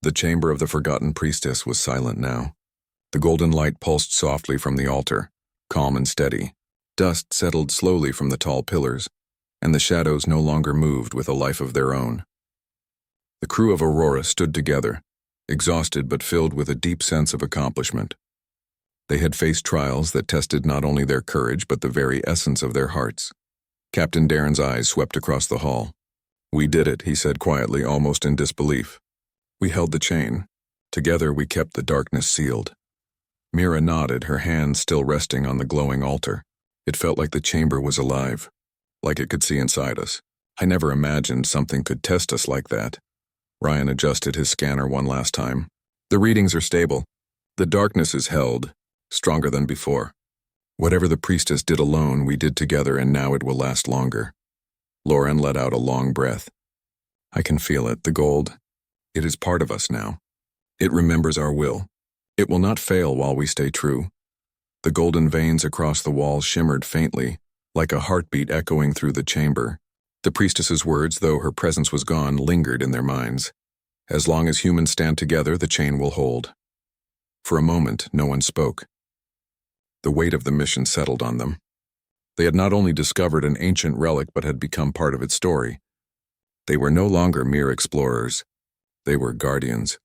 The chamber of the forgotten priestess was silent now. The golden light pulsed softly from the altar, calm and steady. Dust settled slowly from the tall pillars, and the shadows no longer moved with a life of their own. The crew of Aurora stood together, exhausted but filled with a deep sense of accomplishment. They had faced trials that tested not only their courage but the very essence of their hearts. Captain Darren's eyes swept across the hall. "We did it," he said quietly, almost in disbelief. "We held the chain. Together we kept the darkness sealed." Mira nodded, her hands still resting on the glowing altar. It felt like the chamber was alive, like it could see inside us. "I never imagined something could test us like that." Ryan adjusted his scanner one last time. "The readings are stable. The darkness is held, stronger than before. Whatever the priestess did alone, we did together, and now it will last longer." Lauren let out a long breath. "I can feel it, the gold. It is part of us now. It remembers our will. It will not fail while we stay true." The golden veins across the wall shimmered faintly, like a heartbeat echoing through the chamber. The priestess's words, though her presence was gone, lingered in their minds. "As long as humans stand together, the chain will hold." For a moment, no one spoke. The weight of the mission settled on them. They had not only discovered an ancient relic but had become part of its story. They were no longer mere explorers. They were guardians.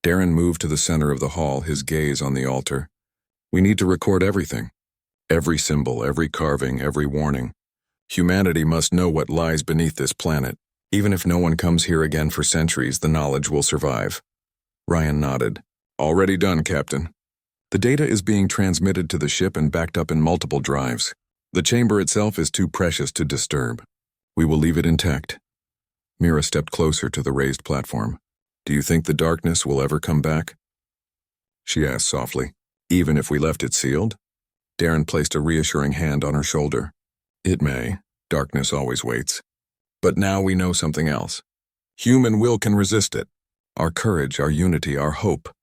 Darren moved to the center of the hall, his gaze on the altar. "We need to record everything. Every symbol, every carving, every warning. Humanity must know what lies beneath this planet. Even if no one comes here again for centuries, the knowledge will survive." Ryan nodded. "Already done, Captain. The data is being transmitted to the ship and backed up in multiple drives. The chamber itself is too precious to disturb. We will leave it intact." Mira stepped closer to the raised platform. "Do you think the darkness will ever come back?" she asked softly. "Even if we left it sealed?" Darren placed a reassuring hand on her shoulder. "It may. Darkness always waits. But now we know something else. Human will can resist it. Our courage, our unity, our hope.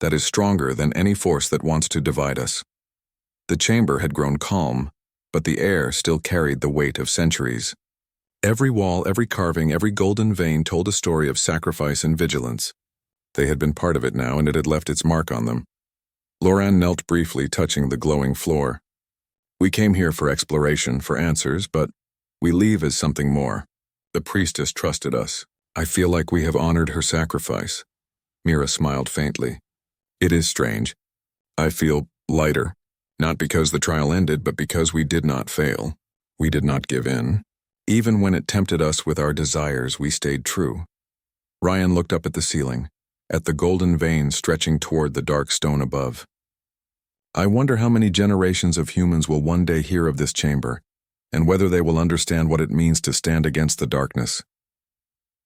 That is stronger than any force that wants to divide us." The chamber had grown calm, but the air still carried the weight of centuries. Every wall, every carving, every golden vein told a story of sacrifice and vigilance. They had been part of it now, and it had left its mark on them. Lauren knelt briefly, touching the glowing floor. "We came here for exploration, for answers, but we leave as something more. The priestess trusted us. I feel like we have honored her sacrifice." Mira smiled faintly. "It is strange. I feel lighter, not because the trial ended, but because we did not fail. We did not give in. Even when it tempted us with our desires, we stayed true." Ryan looked up at the ceiling, at the golden veins stretching toward the dark stone above. "I wonder how many generations of humans will one day hear of this chamber, and whether they will understand what it means to stand against the darkness."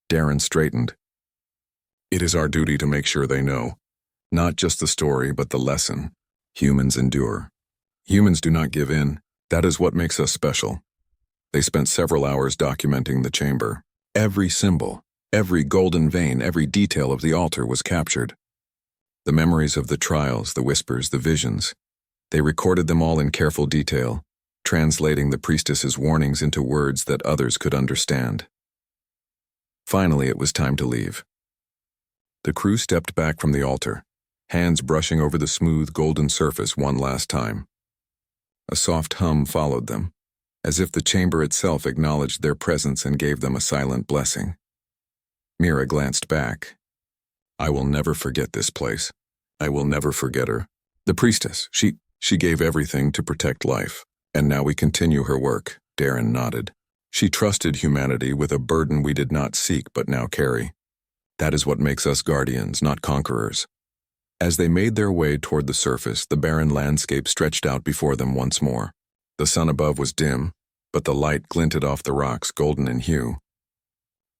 Darren straightened. "It is our duty to make sure they know. Not just the story, but the lesson. Humans endure. Humans do not give in. That is what makes us special." They spent several hours documenting the chamber. Every symbol, every golden vein, every detail of the altar was captured. The memories of the trials, the whispers, the visions. They recorded them all in careful detail, translating the priestess's warnings into words that others could understand. Finally, it was time to leave. The crew stepped back from the altar, hands brushing over the smooth golden surface one last time. A soft hum followed them, as if the chamber itself acknowledged their presence and gave them a silent blessing. Mira glanced back. "I will never forget this place. I will never forget her. The priestess, she gave everything to protect life, and now we continue her work." Darren nodded. "She trusted humanity with a burden we did not seek but now carry. That is what makes us guardians, not conquerors." As they made their way toward the surface, the barren landscape stretched out before them once more. The sun above was dim, but the light glinted off the rocks, golden in hue.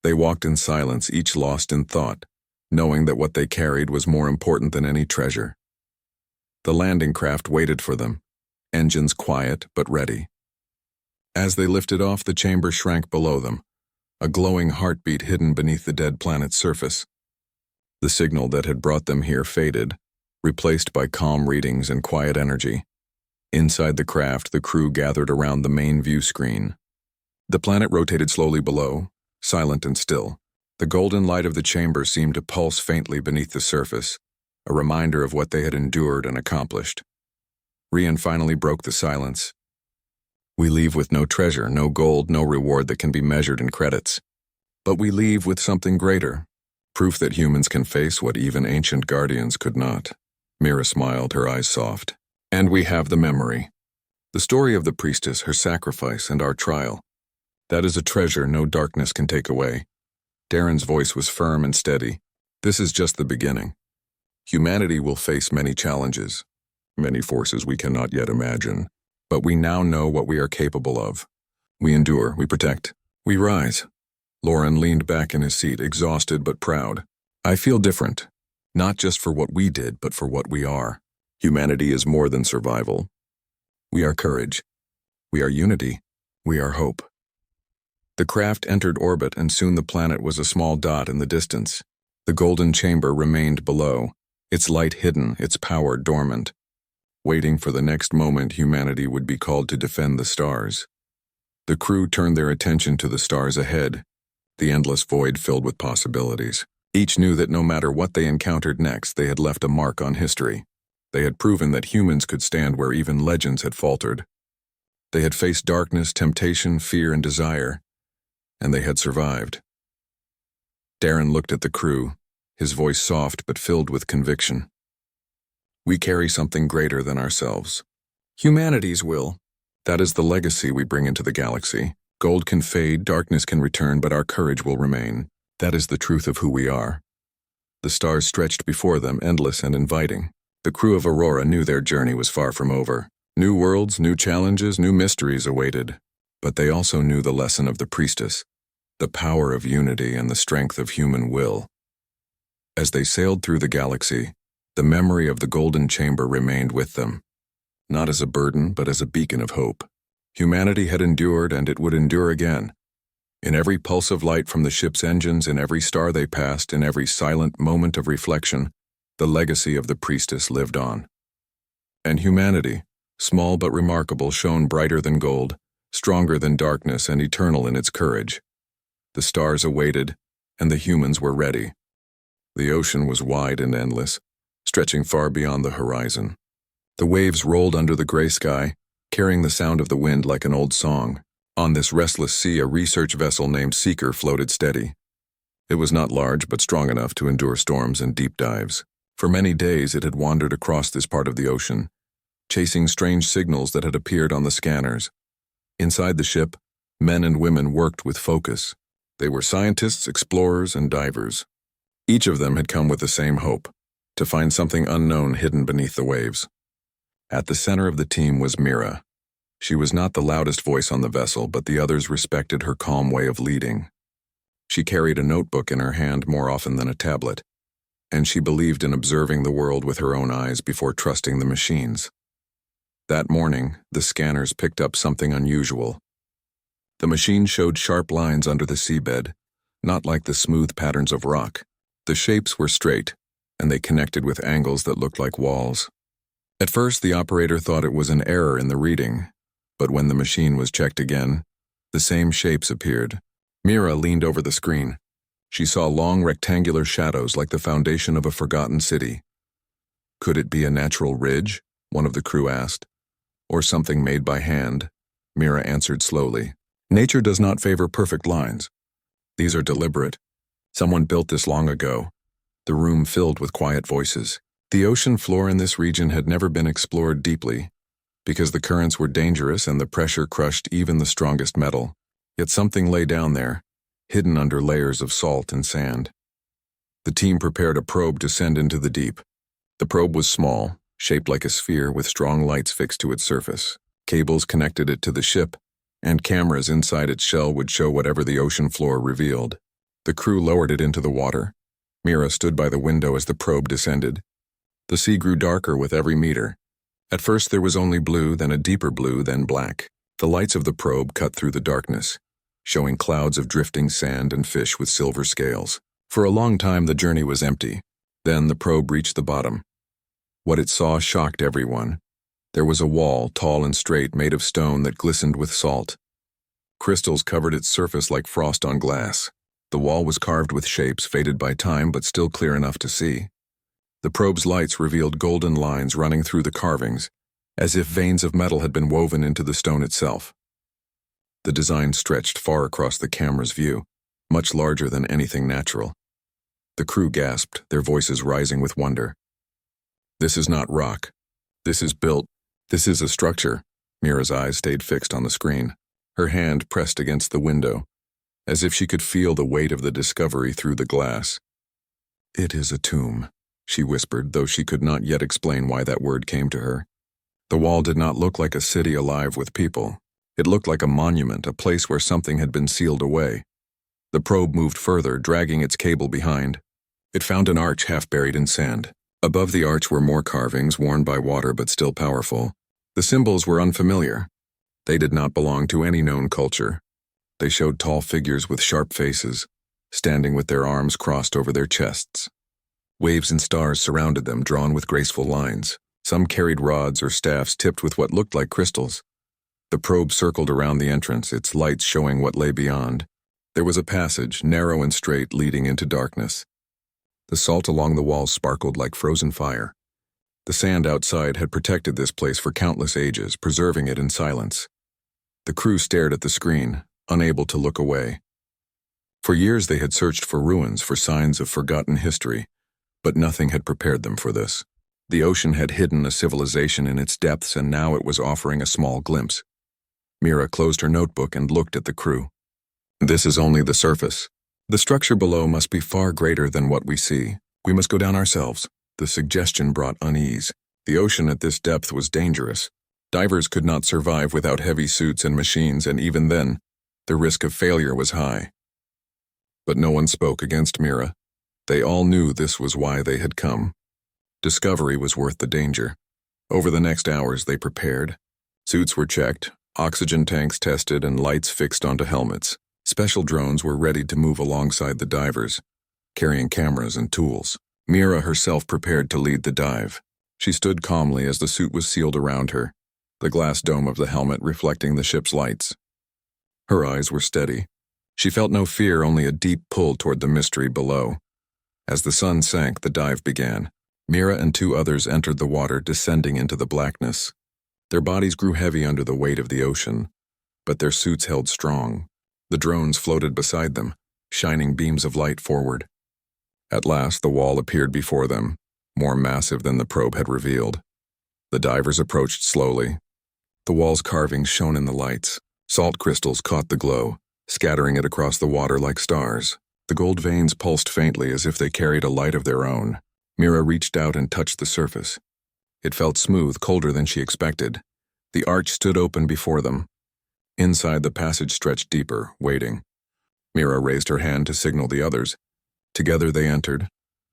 They walked in silence, each lost in thought, knowing that what they carried was more important than any treasure. The landing craft waited for them, engines quiet but ready. As they lifted off, the chamber shrank below them, a glowing heartbeat hidden beneath the dead planet's surface. The signal that had brought them here faded, replaced by calm readings and quiet energy. Inside the craft, the crew gathered around the main view screen. The planet rotated slowly below, silent and still, The golden light of the chamber seemed to pulse faintly beneath the surface, a reminder of what they had endured and accomplished. Rian finally broke the silence. We leave with no treasure, no gold, no reward that can be measured in credits. But we leave with something greater, proof that humans can face what even ancient guardians could not. Mira smiled, her eyes soft. And we have the memory. The story of the priestess, her sacrifice, and our trial. That is a treasure no darkness can take away. Darren's voice was firm and steady. This is just the beginning. Humanity will face many challenges, many forces we cannot yet imagine, but we now know what we are capable of. We endure, we protect, we rise. Lauren leaned back in his seat, exhausted but proud. I feel different, not just for what we did, but for what we are. Humanity is more than survival. We are courage. We are unity. We are hope. The craft entered orbit, and soon the planet was a small dot in the distance. The golden chamber remained below, its light hidden, its power dormant, waiting for the next moment humanity would be called to defend the stars. The crew turned their attention to the stars ahead, the endless void filled with possibilities. Each knew that no matter what they encountered next, they had left a mark on history. They had proven that humans could stand where even legends had faltered. They had faced darkness, temptation, fear, and desire, and they had survived. Darren looked at the crew, his voice soft but filled with conviction. We carry something greater than ourselves. Humanity's will. That is the legacy we bring into the galaxy. Gold can fade, darkness can return, but our courage will remain. That is the truth of who we are. The stars stretched before them, endless and inviting. The crew of Aurora knew their journey was far from over. New worlds, new challenges, new mysteries awaited. But they also knew the lesson of the priestess, the power of unity and the strength of human will. As they sailed through the galaxy, the memory of the golden chamber remained with them, not as a burden, but as a beacon of hope. Humanity had endured, and it would endure again. In every pulse of light from the ship's engines, in every star they passed, in every silent moment of reflection, the legacy of the priestess lived on. And humanity, small but remarkable, shone brighter than gold, stronger than darkness, and eternal in its courage. The stars awaited, and the humans were ready. The ocean was wide and endless, stretching far beyond the horizon. The waves rolled under the gray sky, carrying the sound of the wind like an old song. On this restless sea, a research vessel named Seeker floated steady. It was not large, but strong enough to endure storms and deep dives. For many days it had wandered across this part of the ocean, chasing strange signals that had appeared on the scanners. Inside the ship, men and women worked with focus. They were scientists, explorers, and divers. Each of them had come with the same hope, to find something unknown hidden beneath the waves. At the center of the team was Mira. She was not the loudest voice on the vessel, but the others respected her calm way of leading. She carried a notebook in her hand more often than a tablet, and she believed in observing the world with her own eyes before trusting the machines. That morning, the scanners picked up something unusual. The machine showed sharp lines under the seabed, not like the smooth patterns of rock. The shapes were straight, and they connected with angles that looked like walls. At first, the operator thought it was an error in the reading, but when the machine was checked again, the same shapes appeared. Mira leaned over the screen. She saw long rectangular shadows like the foundation of a forgotten city. Could it be a natural ridge? One of the crew asked. Or something made by hand? Mira answered slowly. Nature does not favor perfect lines. These are deliberate. Someone built this long ago. The room filled with quiet voices. The ocean floor in this region had never been explored deeply, because the currents were dangerous and the pressure crushed even the strongest metal. Yet something lay down there, hidden under layers of salt and sand. The team prepared a probe to send into the deep. The probe was small, shaped like a sphere with strong lights fixed to its surface. Cables connected it to the ship, and cameras inside its shell would show whatever the ocean floor revealed. The crew lowered it into the water. Mira stood by the window as the probe descended. The sea grew darker with every meter. At first there was only blue, then a deeper blue, then black. The lights of the probe cut through the darkness, showing clouds of drifting sand and fish with silver scales. For a long time the journey was empty. Then the probe reached the bottom. What it saw shocked everyone. There was a wall, tall and straight, made of stone that glistened with salt. Crystals covered its surface like frost on glass. The wall was carved with shapes faded by time but still clear enough to see. The probe's lights revealed golden lines running through the carvings, as if veins of metal had been woven into the stone itself. The design stretched far across the camera's view, much larger than anything natural. The crew gasped, their voices rising with wonder. "This is not rock. This is built. This is a structure." Mira's eyes stayed fixed on the screen, her hand pressed against the window, as if she could feel the weight of the discovery through the glass. "It is a tomb," she whispered, though she could not yet explain why that word came to her. The wall did not look like a city alive with people. It looked like a monument, a place where something had been sealed away. The probe moved further, dragging its cable behind. It found an arch half buried in sand. Above the arch were more carvings, worn by water but still powerful. The symbols were unfamiliar. They did not belong to any known culture. They showed tall figures with sharp faces, standing with their arms crossed over their chests. Waves and stars surrounded them, drawn with graceful lines. Some carried rods or staffs tipped with what looked like crystals. The probe circled around the entrance, its lights showing what lay beyond. There was a passage, narrow and straight, leading into darkness. The salt along the walls sparkled like frozen fire. The sand outside had protected this place for countless ages, preserving it in silence. The crew stared at the screen, unable to look away. For years they had searched for ruins, for signs of forgotten history, but nothing had prepared them for this. The ocean had hidden a civilization in its depths, and now it was offering a small glimpse. Mira closed her notebook and looked at the crew. "This is only the surface. The structure below must be far greater than what we see. We must go down ourselves." The suggestion brought unease. The ocean at this depth was dangerous. Divers could not survive without heavy suits and machines, and even then, the risk of failure was high. But no one spoke against Mira. They all knew this was why they had come. Discovery was worth the danger. Over the next hours they prepared. Suits were checked, oxygen tanks tested, and lights fixed onto helmets. Special drones were ready to move alongside the divers, carrying cameras and tools. Mira herself prepared to lead the dive. She stood calmly as the suit was sealed around her, the glass dome of the helmet reflecting the ship's lights. Her eyes were steady. She felt no fear, only a deep pull toward the mystery below. As the sun sank, the dive began. Mira and two others entered the water, descending into the blackness. Their bodies grew heavy under the weight of the ocean, but their suits held strong. The drones floated beside them, shining beams of light forward. At last, the wall appeared before them, more massive than the probe had revealed. The divers approached slowly. The wall's carvings shone in the lights. Salt crystals caught the glow, scattering it across the water like stars. The gold veins pulsed faintly as if they carried a light of their own. Mira reached out and touched the surface. It felt smooth, colder than she expected. The arch stood open before them. Inside, the passage stretched deeper, waiting. Mira raised her hand to signal the others. Together they entered.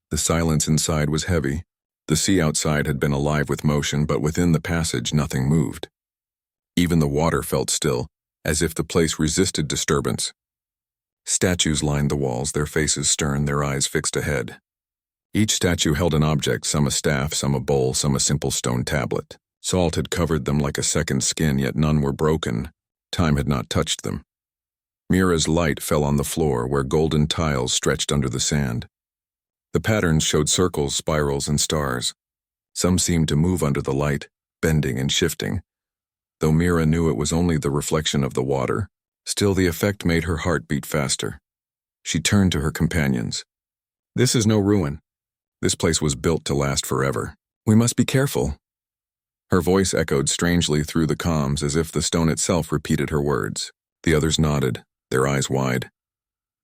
The silence inside was heavy. The sea outside had been alive with motion, but within the passage nothing moved. Even the water felt still, as if the place resisted disturbance. Statues lined the walls, their faces stern, their eyes fixed ahead. Each statue held an object, some a staff, some a bowl, some a simple stone tablet. Salt had covered them like a second skin, yet none were broken. Time had not touched them. Mira's light fell on the floor, where golden tiles stretched under the sand. The patterns showed circles, spirals, and stars. Some seemed to move under the light, bending and shifting. Though Mira knew it was only the reflection of the water, still the effect made her heart beat faster. She turned to her companions. "This is no ruin. This place was built to last forever. We must be careful." Her voice echoed strangely through the comms, as if the stone itself repeated her words. The others nodded, their eyes wide.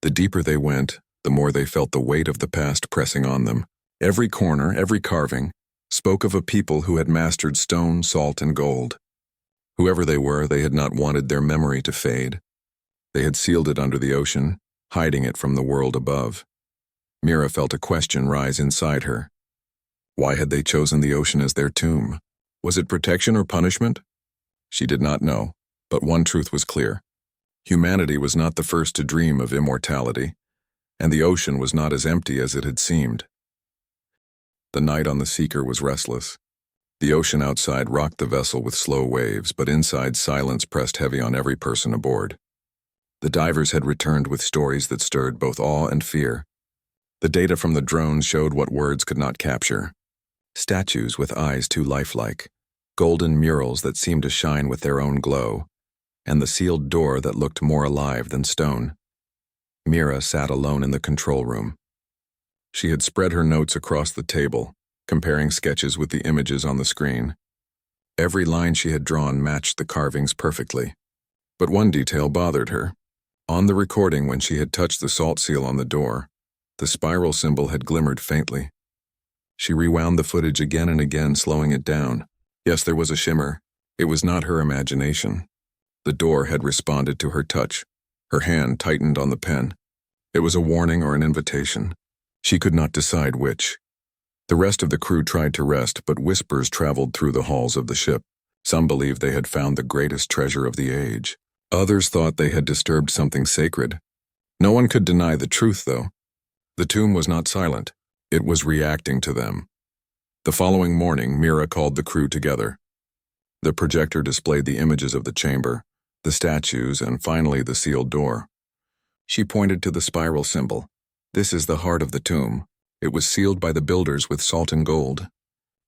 The deeper they went, the more they felt the weight of the past pressing on them. Every corner, every carving, spoke of a people who had mastered stone, salt, and gold. Whoever they were, they had not wanted their memory to fade. They had sealed it under the ocean, hiding it from the world above. Mira felt a question rise inside her. Why had they chosen the ocean as their tomb? Was it protection or punishment? She did not know, but one truth was clear. Humanity was not the first to dream of immortality, and the ocean was not as empty as it had seemed. The night on the Seeker was restless. The ocean outside rocked the vessel with slow waves, but inside silence pressed heavy on every person aboard. The divers had returned with stories that stirred both awe and fear. The data from the drones showed what words could not capture. Statues with eyes too lifelike, golden murals that seemed to shine with their own glow, and the sealed door that looked more alive than stone. Mira sat alone in the control room. She had spread her notes across the table, comparing sketches with the images on the screen. Every line she had drawn matched the carvings perfectly. But one detail bothered her. On the recording, when she had touched the salt seal on the door, the spiral symbol had glimmered faintly. She rewound the footage again and again, slowing it down. Yes, there was a shimmer. It was not her imagination. The door had responded to her touch. Her hand tightened on the pen. It was a warning or an invitation. She could not decide which. The rest of the crew tried to rest, but whispers traveled through the halls of the ship. Some believed they had found the greatest treasure of the age. Others thought they had disturbed something sacred. No one could deny the truth, though. The tomb was not silent. It was reacting to them. The following morning, Mira called the crew together. The projector displayed the images of the chamber, the statues, and finally the sealed door. She pointed to the spiral symbol. This is the heart of the tomb. It was sealed by the builders with salt and gold.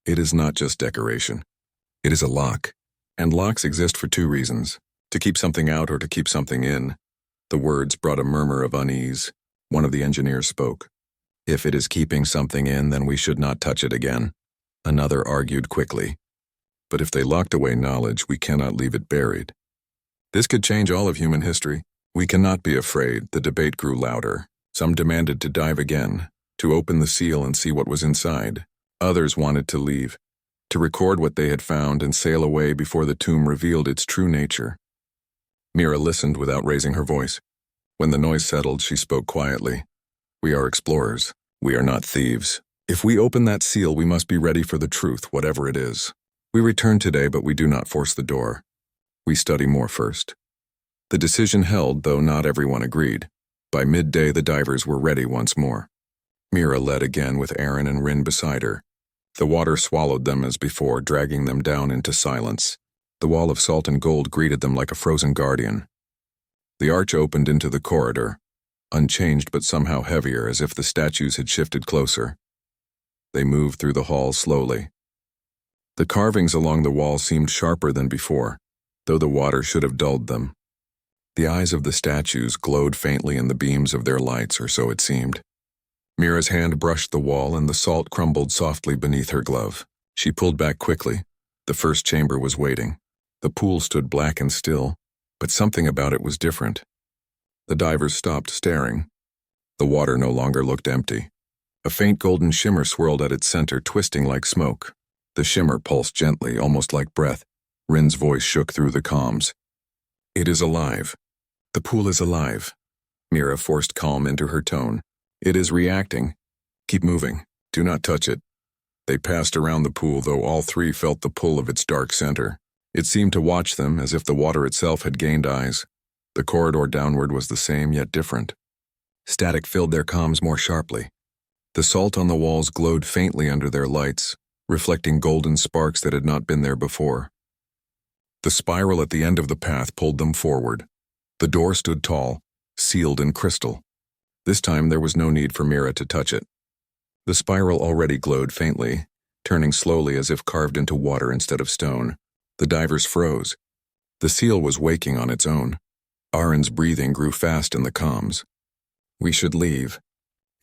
It is not just decoration. It is a lock. And locks exist for two reasons: to keep something out or to keep something in. The words brought a murmur of unease. One of the engineers spoke. If it is keeping something in, then we should not touch it again. Another argued quickly. But if they locked away knowledge, we cannot leave it buried. This could change all of human history. We cannot be afraid. The debate grew louder. Some demanded to dive again, to open the seal and see what was inside. Others wanted to leave, to record what they had found and sail away before the tomb revealed its true nature. Mira listened without raising her voice. When the noise settled, she spoke quietly. We are explorers. We are not thieves. If we open that seal, we must be ready for the truth, whatever it is. We return today, but we do not force the door. We study more first. The decision held, though not everyone agreed. By midday, the divers were ready once more. Mira led again with Aaron and Rin beside her. The water swallowed them as before, dragging them down into silence. The wall of salt and gold greeted them like a frozen guardian. The arch opened into the corridor, unchanged but somehow heavier, as if the statues had shifted closer. They moved through the hall slowly. The carvings along the wall seemed sharper than before, though the water should have dulled them. The eyes of the statues glowed faintly in the beams of their lights, or so it seemed. Mira's hand brushed the wall and the salt crumbled softly beneath her glove. She pulled back quickly. The first chamber was waiting. The pool stood black and still, but something about it was different. The divers stopped staring. The water no longer looked empty. A faint golden shimmer swirled at its center, twisting like smoke. The shimmer pulsed gently, almost like breath. Rin's voice shook through the comms. It is alive. The pool is alive. Mira forced calm into her tone. It is reacting. Keep moving. Do not touch it. They passed around the pool, though all three felt the pull of its dark center. It seemed to watch them, as if the water itself had gained eyes. The corridor downward was the same, yet different. Static filled their comms more sharply. The salt on the walls glowed faintly under their lights, reflecting golden sparks that had not been there before. The spiral at the end of the path pulled them forward. The door stood tall, sealed in crystal. This time there was no need for Mira to touch it. The spiral already glowed faintly, turning slowly as if carved into water instead of stone. The divers froze. The seal was waking on its own. Aaron's breathing grew fast in the comms. We should leave.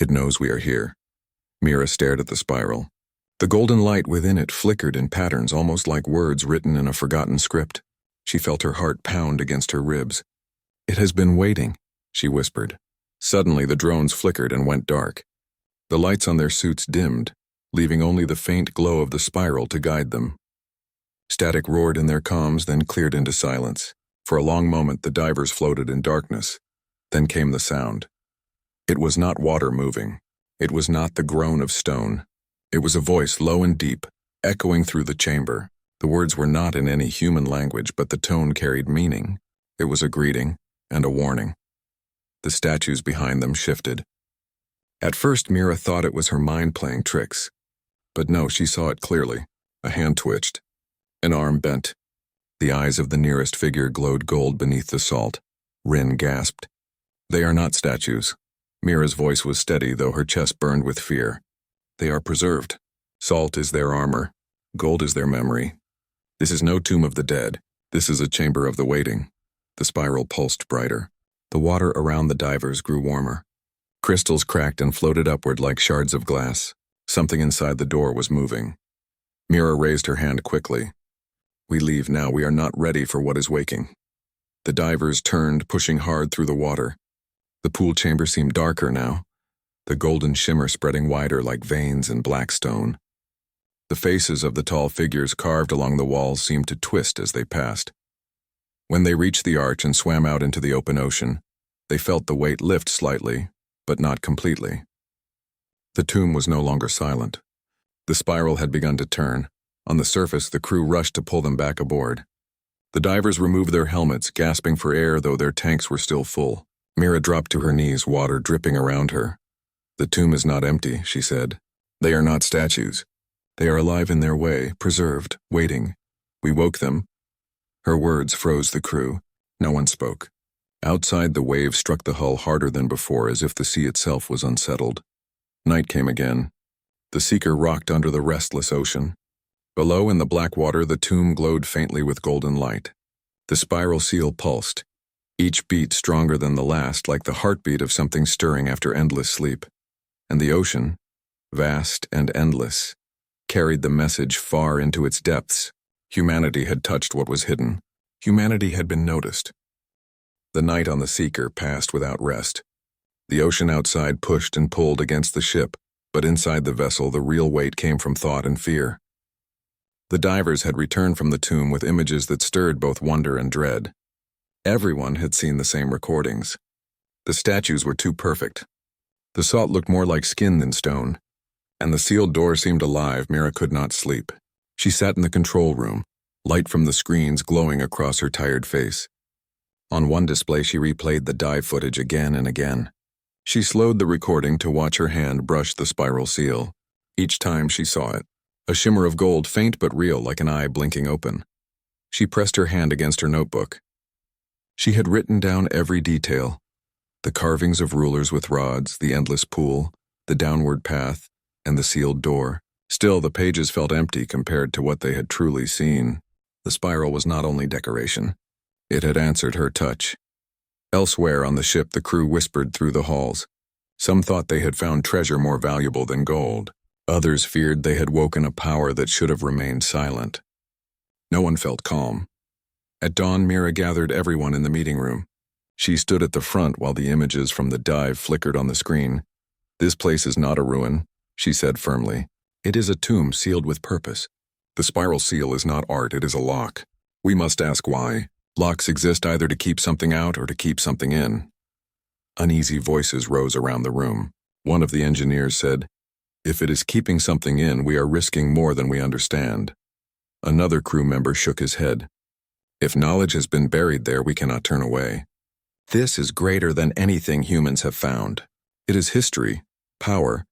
It knows we are here. Mira stared at the spiral. The golden light within it flickered in patterns almost like words written in a forgotten script. She felt her heart pound against her ribs. It has been waiting, she whispered. Suddenly the drones flickered and went dark. The lights on their suits dimmed, leaving only the faint glow of the spiral to guide them. Static roared in their comms, then cleared into silence. For a long moment the divers floated in darkness. Then came the sound. It was not water moving. It was not the groan of stone. It was a voice low and deep, echoing through the chamber. The words were not in any human language, but the tone carried meaning. It was a greeting and a warning. The statues behind them shifted. At first Mira thought it was her mind playing tricks. But no, she saw it clearly. A hand twitched. An arm bent. The eyes of the nearest figure glowed gold beneath the salt. Rin gasped. They are not statues. Mira's voice was steady, though her chest burned with fear. They are preserved. Salt is their armor. Gold is their memory. This is no tomb of the dead. This is a chamber of the waiting. The spiral pulsed brighter. The water around the divers grew warmer. Crystals cracked and floated upward like shards of glass. Something inside the door was moving. Mira raised her hand quickly. We leave now. We are not ready for what is waking. The divers turned, pushing hard through the water. The pool chamber seemed darker now, the golden shimmer spreading wider like veins in black stone. The faces of the tall figures carved along the walls seemed to twist as they passed. When they reached the arch and swam out into the open ocean, they felt the weight lift slightly, but not completely. The tomb was no longer silent. The spiral had begun to turn. On the surface, the crew rushed to pull them back aboard. The divers removed their helmets, gasping for air though their tanks were still full. Mira dropped to her knees, water dripping around her. The tomb is not empty, she said. They are not statues. They are alive in their way, preserved, waiting. We woke them. Her words froze the crew. No one spoke. Outside, the waves struck the hull harder than before, as if the sea itself was unsettled. Night came again. The Seeker rocked under the restless ocean. Below in the black water, the tomb glowed faintly with golden light. The spiral seal pulsed, each beat stronger than the last, like the heartbeat of something stirring after endless sleep. And the ocean, vast and endless, carried the message far into its depths. Humanity had touched what was hidden. Humanity had been noticed. The night on the Seeker passed without rest. The ocean outside pushed and pulled against the ship, but inside the vessel the real weight came from thought and fear. The divers had returned from the tomb with images that stirred both wonder and dread. Everyone had seen the same recordings. The statues were too perfect. The salt looked more like skin than stone, and the sealed door seemed alive. Mira could not sleep. She sat in the control room, light from the screens glowing across her tired face. On one display she replayed the dive footage again and again. She slowed the recording to watch her hand brush the spiral seal. Each time she saw it, a shimmer of gold, faint but real, like an eye blinking open. She pressed her hand against her notebook. She had written down every detail: the carvings of rulers with rods, the endless pool, the downward path, and the sealed door. Still, the pages felt empty compared to what they had truly seen. The spiral was not only decoration. It had answered her touch. Elsewhere on the ship, the crew whispered through the halls. Some thought they had found treasure more valuable than gold. Others feared they had woken a power that should have remained silent. No one felt calm. At dawn, Mira gathered everyone in the meeting room. She stood at the front while the images from the dive flickered on the screen. "This place is not a ruin," she said firmly. "It is a tomb sealed with purpose. The spiral seal is not art, it is a lock. We must ask why. Locks exist either to keep something out or to keep something in." Uneasy voices rose around the room. One of the engineers said, "If it is keeping something in, we are risking more than we understand." Another crew member shook his head. "If knowledge has been buried there, we cannot turn away. This is greater than anything humans have found. It is history, power,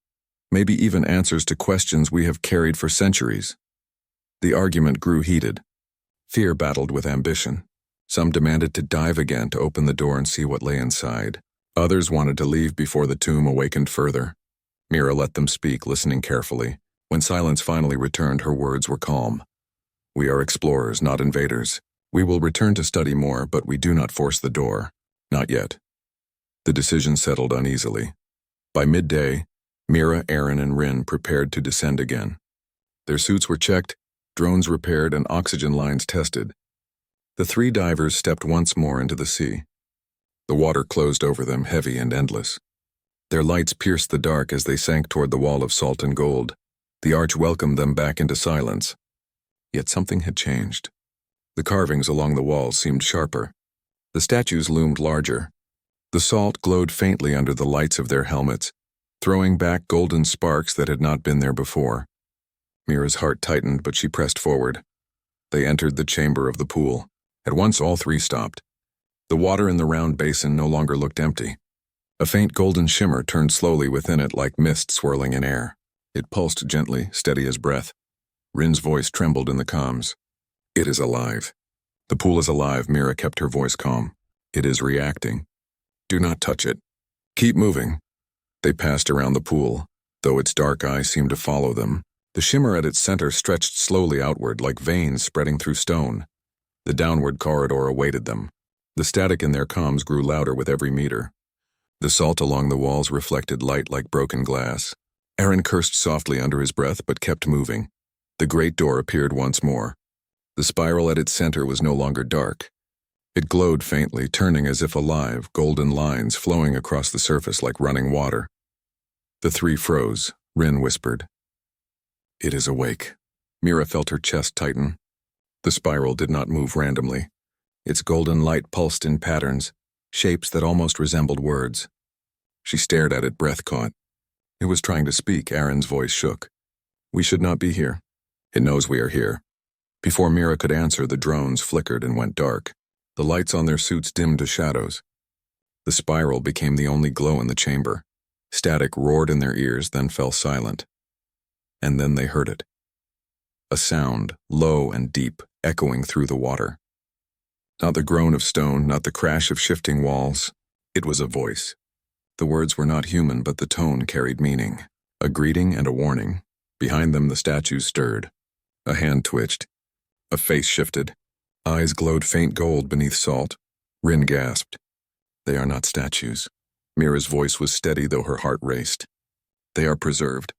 maybe even answers to questions we have carried for centuries." The argument grew heated. Fear battled with ambition. Some demanded to dive again to open the door and see what lay inside. Others wanted to leave before the tomb awakened further. Mira let them speak, listening carefully. When silence finally returned, her words were calm. "We are explorers, not invaders. We will return to study more, but we do not force the door. Not yet." The decision settled uneasily. By midday, Mira, Aaron, and Rin prepared to descend again. Their suits were checked, drones repaired, and oxygen lines tested. The three divers stepped once more into the sea. The water closed over them, heavy and endless. Their lights pierced the dark as they sank toward the wall of salt and gold. The arch welcomed them back into silence. Yet something had changed. The carvings along the walls seemed sharper. The statues loomed larger. The salt glowed faintly under the lights of their helmets, throwing back golden sparks that had not been there before. Mira's heart tightened, but she pressed forward. They entered the chamber of the pool. At once all three stopped. The water in the round basin no longer looked empty. A faint golden shimmer turned slowly within it like mist swirling in air. It pulsed gently, steady as breath. Rin's voice trembled in the comms. "It is alive." "The pool is alive," Mira kept her voice calm. It is reacting. Do not touch it. Keep moving. They passed around the pool, though its dark eye seemed to follow them. The shimmer at its center stretched slowly outward like veins spreading through stone. The downward corridor awaited them. The static in their comms grew louder with every meter. The salt along the walls reflected light like broken glass. Aaron cursed softly under his breath but kept moving. The great door appeared once more. The spiral at its center was no longer dark. It glowed faintly, turning as if alive, golden lines flowing across the surface like running water. The three froze. Rin whispered, "It is awake." Mira felt her chest tighten. The spiral did not move randomly. Its golden light pulsed in patterns, shapes that almost resembled words. She stared at it, breath caught. It was trying to speak. Aaron's voice shook. "We should not be here. It knows we are here." Before Mira could answer, the drones flickered and went dark. The lights on their suits dimmed to shadows. The spiral became the only glow in the chamber. Static roared in their ears, then fell silent. And then they heard it. A sound, low and deep, echoing through the water. Not the groan of stone, not the crash of shifting walls. It was a voice. The words were not human, but the tone carried meaning. A greeting and a warning. Behind them the statues stirred. A hand twitched. A face shifted. Eyes glowed faint gold beneath salt. Rin gasped. "They are not statues." Mira's voice was steady, though her heart raced. "They are preserved.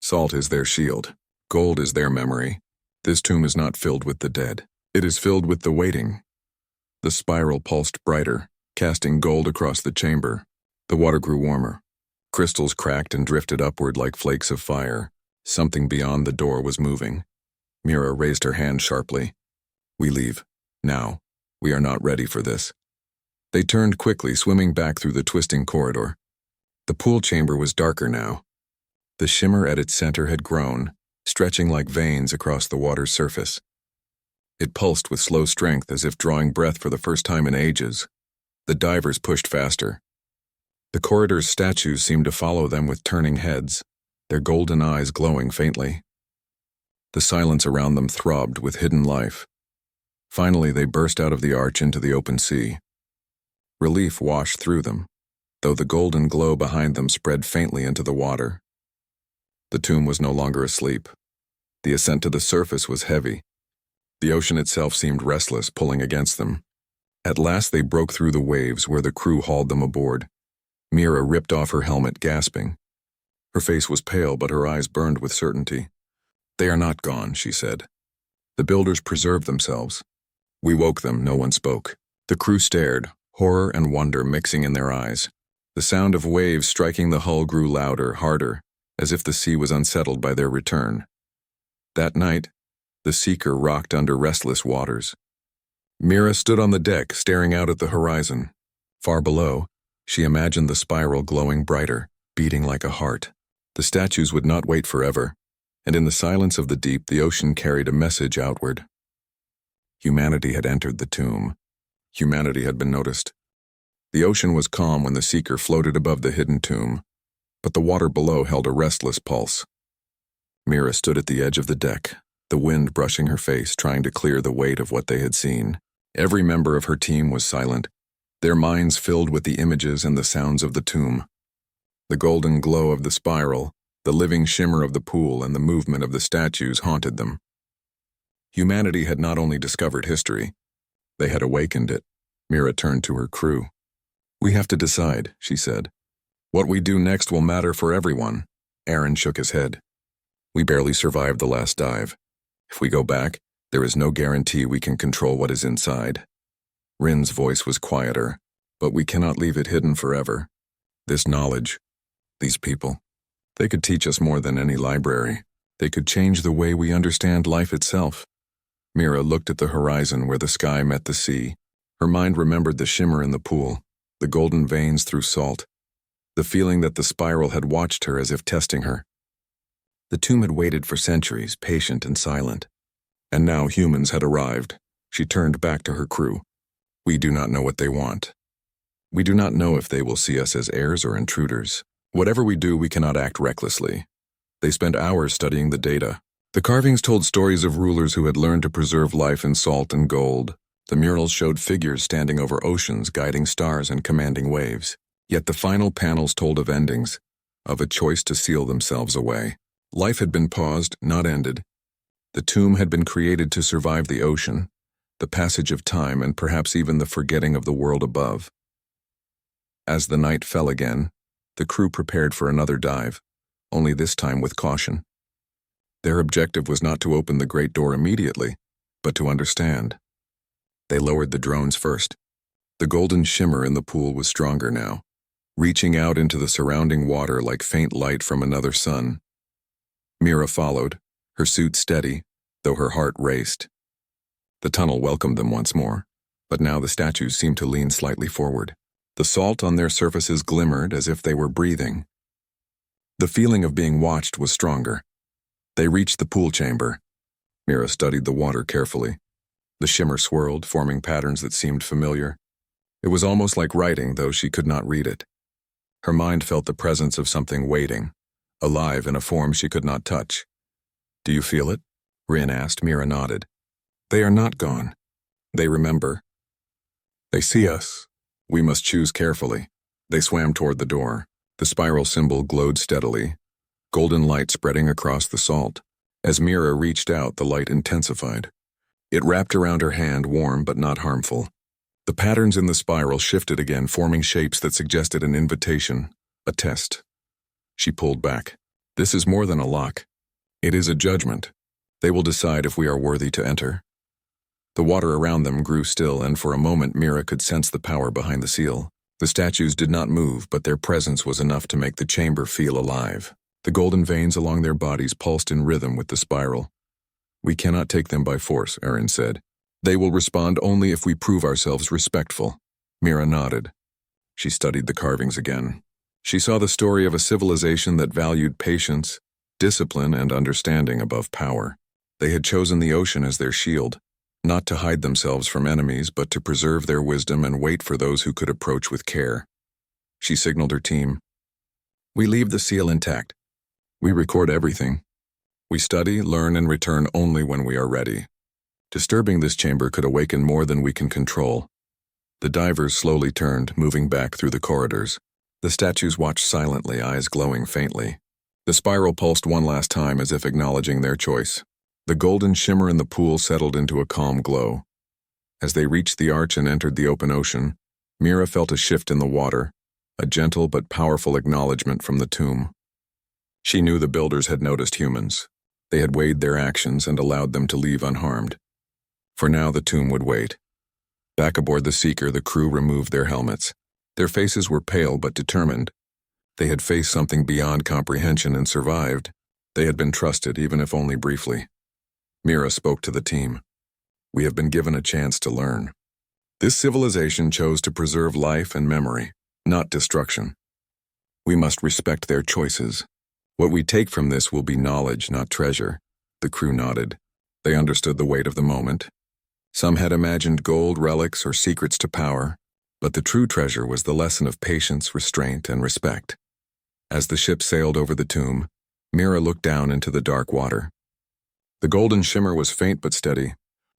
Salt is their shield. Gold is their memory. This tomb is not filled with the dead. It is filled with the waiting." The spiral pulsed brighter, casting gold across the chamber. The water grew warmer. Crystals cracked and drifted upward like flakes of fire. Something beyond the door was moving. Mira raised her hand sharply. "We leave. Now. We are not ready for this." They turned quickly, swimming back through the twisting corridor. The pool chamber was darker now. The shimmer at its center had grown, stretching like veins across the water's surface. It pulsed with slow strength, as if drawing breath for the first time in ages. The divers pushed faster. The corridor's statues seemed to follow them with turning heads, their golden eyes glowing faintly. The silence around them throbbed with hidden life. Finally, they burst out of the arch into the open sea. Relief washed through them, though the golden glow behind them spread faintly into the water. The tomb was no longer asleep. The ascent to the surface was heavy. The ocean itself seemed restless, pulling against them. At last they broke through the waves where the crew hauled them aboard. Mira ripped off her helmet, gasping. Her face was pale, but her eyes burned with certainty. "They are not gone," she said. "The builders preserved themselves." We woke them. No one spoke. The crew stared, horror and wonder mixing in their eyes. The sound of waves striking the hull grew louder, harder, as if the sea was unsettled by their return. That night, the Seeker rocked under restless waters. Mira stood on the deck, staring out at the horizon. Far below, she imagined the spiral glowing brighter, beating like a heart. The statues would not wait forever, and in the silence of the deep, the ocean carried a message outward. Humanity had entered the tomb. Humanity had been noticed. The ocean was calm when the Seeker floated above the hidden tomb, but the water below held a restless pulse. Mira stood at the edge of the deck, the wind brushing her face, trying to clear the weight of what they had seen. Every member of her team was silent, their minds filled with the images and the sounds of the tomb. The golden glow of the spiral, the living shimmer of the pool, and the movement of the statues haunted them. Humanity had not only discovered history, they had awakened it. Mira turned to her crew. "We have to decide," she said. "What we do next will matter for everyone." Aaron shook his head. "We barely survived the last dive. If we go back, there is no guarantee we can control what is inside." Rin's voice was quieter, "But we cannot leave it hidden forever. This knowledge, these people, they could teach us more than any library. They could change the way we understand life itself." Mira looked at the horizon where the sky met the sea. Her mind remembered the shimmer in the pool, the golden veins through salt, the feeling that the spiral had watched her as if testing her. The tomb had waited for centuries, patient and silent. And now humans had arrived. She turned back to her crew. "We do not know what they want. We do not know if they will see us as heirs or intruders. Whatever we do, we cannot act recklessly." They spent hours studying the data. The carvings told stories of rulers who had learned to preserve life in salt and gold, The murals showed figures standing over oceans, guiding stars and commanding waves. Yet the final panels told of endings, of a choice to seal themselves away. Life had been paused, not ended. The tomb had been created to survive the ocean, the passage of time, and perhaps even the forgetting of the world above. As the night fell again, the crew prepared for another dive, only this time with caution. Their objective was not to open the great door immediately, but to understand. They lowered the drones first. The golden shimmer in the pool was stronger now, reaching out into the surrounding water like faint light from another sun. Mira followed, her suit steady, though her heart raced. The tunnel welcomed them once more, but now the statues seemed to lean slightly forward. The salt on their surfaces glimmered as if they were breathing. The feeling of being watched was stronger. They reached the pool chamber. Mira studied the water carefully. The shimmer swirled, forming patterns that seemed familiar. It was almost like writing, though she could not read it. Her mind felt the presence of something waiting, alive in a form she could not touch. "Do you feel it?" Rin asked. Mira nodded. "They are not gone. They remember. They see us. We must choose carefully." They swam toward the door. The spiral symbol glowed steadily, golden light spreading across the salt. As Mira reached out, the light intensified. It wrapped around her hand, warm but not harmful. The patterns in the spiral shifted again, forming shapes that suggested an invitation, a test. She pulled back. "This is more than a lock. It is a judgment. They will decide if we are worthy to enter." The water around them grew still, and for a moment Mira could sense the power behind the seal. The statues did not move, but their presence was enough to make the chamber feel alive. The golden veins along their bodies pulsed in rhythm with the spiral. "We cannot take them by force," Aaron said. "They will respond only if we prove ourselves respectful." Mira nodded. She studied the carvings again. She saw the story of a civilization that valued patience, discipline, and understanding above power. They had chosen the ocean as their shield, not to hide themselves from enemies, but to preserve their wisdom and wait for those who could approach with care. She signaled her team. "We leave the seal intact. We record everything. We study, learn, and return only when we are ready. Disturbing this chamber could awaken more than we can control." The divers slowly turned, moving back through the corridors. The statues watched silently, eyes glowing faintly. The spiral pulsed one last time as if acknowledging their choice. The golden shimmer in the pool settled into a calm glow. As they reached the arch and entered the open ocean, Mira felt a shift in the water, a gentle but powerful acknowledgement from the tomb. She knew the builders had noticed humans. They had weighed their actions and allowed them to leave unharmed. For now, the tomb would wait. Back aboard the Seeker, the crew removed their helmets. Their faces were pale but determined. They had faced something beyond comprehension and survived. They had been trusted, even if only briefly. Mira spoke to the team. "We have been given a chance to learn. This civilization chose to preserve life and memory, not destruction. We must respect their choices. What we take from this will be knowledge, not treasure." The crew nodded. They understood the weight of the moment. Some had imagined gold, relics, or secrets to power, but the true treasure was the lesson of patience, restraint, and respect. As the ship sailed over the tomb, Mira looked down into the dark water. The golden shimmer was faint but steady.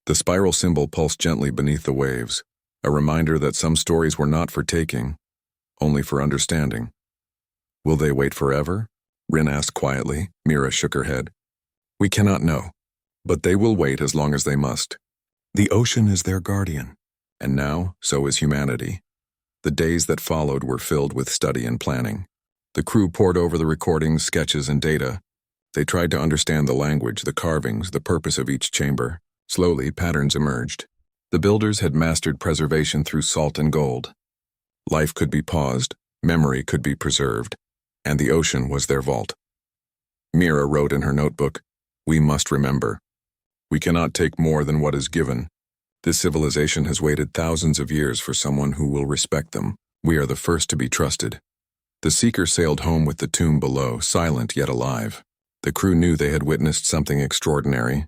The spiral symbol pulsed gently beneath the waves, a reminder that some stories were not for taking, only for understanding. "Will they wait forever?" Rin asked quietly. Mira shook her head. "We cannot know, but they will wait as long as they must. The ocean is their guardian, and now so is humanity." The days that followed were filled with study and planning. The crew pored over the recordings, sketches, and data. They tried to understand the language, the carvings, the purpose of each chamber. Slowly, patterns emerged. The builders had mastered preservation through salt and gold. Life could be paused, memory could be preserved, and the ocean was their vault. Mira wrote in her notebook, "We must remember. We cannot take more than what is given. This civilization has waited thousands of years for someone who will respect them. We are the first to be trusted." The Seeker sailed home with the tomb below, silent yet alive. The crew knew they had witnessed something extraordinary.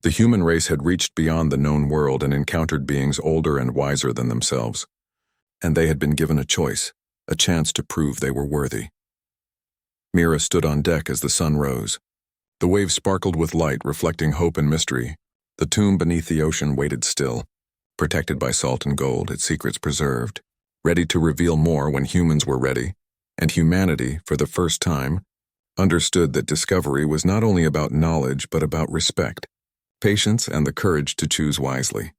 The human race had reached beyond the known world and encountered beings older and wiser than themselves. And they had been given a choice, a chance to prove they were worthy. Mira stood on deck as the sun rose. The waves sparkled with light, reflecting hope and mystery. The tomb beneath the ocean waited still. protected by salt and gold, its secrets preserved, ready to reveal more when humans were ready, and humanity, for the first time, understood that discovery was not only about knowledge but about respect, patience, and the courage to choose wisely.